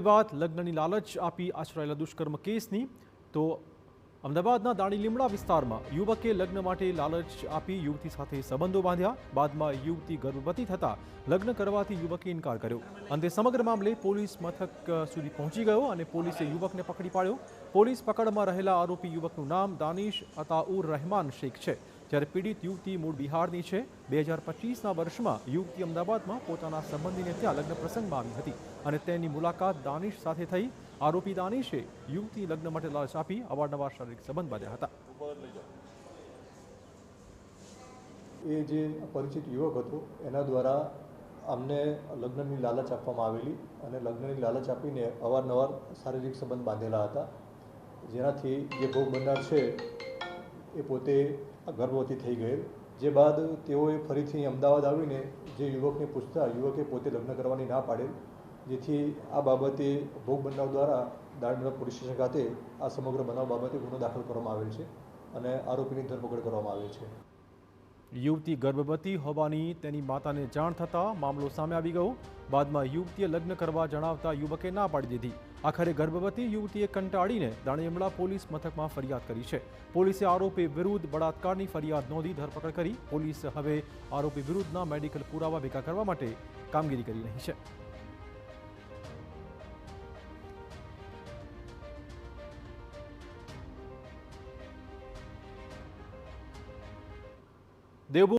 વિવાદ લગ્નની લાલચ આપી આચરાયેલા દુષ્કર્મ કેસની તો અમદાવાદના દાણી લીમડા વિસ્તારમાં યુવકે લગ્ન માટે લાલચ આપી યુવતી સાથે સંબંધો બાંધ્યા। બાદમાં યુવતી ગર્ભવતી થતાં લગ્ન કરવાથી યુવકે ઇનકાર કર્યો। અંતે સમગ્ર મામલે પોલીસ મથક સુધી પહોંચી ગયો અને પોલીસે યુવકને પકડી પાડ્યો। પોલીસ પકડમાં રહેલા આરોપી યુવકનું નામ દાનિશ અતાઉર રહેમાન શેખ છે, જ્યારે પીડિત યુવતી મૂળ બિહારની છે। 2025ના વર્ષમાં યુવતી અમદાવાદમાં પોતાના સંબંધીને ત્યાં લગ્ન પ્રસંગમાં આવી હતી અને તેની મુલાકાત દાનિશ સાથે થઈ। આરોપી દાનિશે યુવતી લગ્ન માટે લાલચ આપી અવારનવાર શારીરિક સંબંધ બાંધ્યા હતા। એ જે પરિચિત યુવક હતો એના દ્વારા અમને લગ્નની લાલચ આપવામાં આવેલી અને લગ્નની લાલચ આપીને અવારનવાર શારીરિક સંબંધ બાંધેલા હતા, જેનાથી જે ભોગ બનનાર છે એ પોતે ગર્ભવતી થઈ ગયેલ। જે બાદ તેઓએ ફરીથી અમદાવાદ આવીને જે યુવકને પૂછતા યુવકે પોતે લગ્ન કરવાની ના પાડેલ, જેથી આ બાબતે ભોગ બનનાર દ્વારા દાણીલીમડા પોલીસ સ્ટેશન ખાતે આ સમગ્ર બનાવ બાબતે ગુનો દાખલ કરવામાં આવેલ છે અને આરોપીની ધરપકડ કરવામાં આવેલ છે। યુવતી ગર્ભવતી હોવાની તેની માતાને જાણ થતાં મામલો સામે આવી ગયો। બાદમાં યુવતીએ લગ્ન કરવા જણાવતા યુવકે ના પાડી દીધી। આખરે ગર્ભવતી યુવતીએ કંટાળીને દાણીલીમડા પોલીસ મથકમાં ફરિયાદ કરી છે। પોલીસે આરોપી વિરુદ્ધ બળાત્કારની ફરિયાદ નોંધી ધરપકડ કરી। પોલીસ હવે આરોપી વિરુદ્ધના મેડિકલ પુરાવા ભેગા કરવા માટે કામગીરી કરી રહી છે। દેવભૂમિ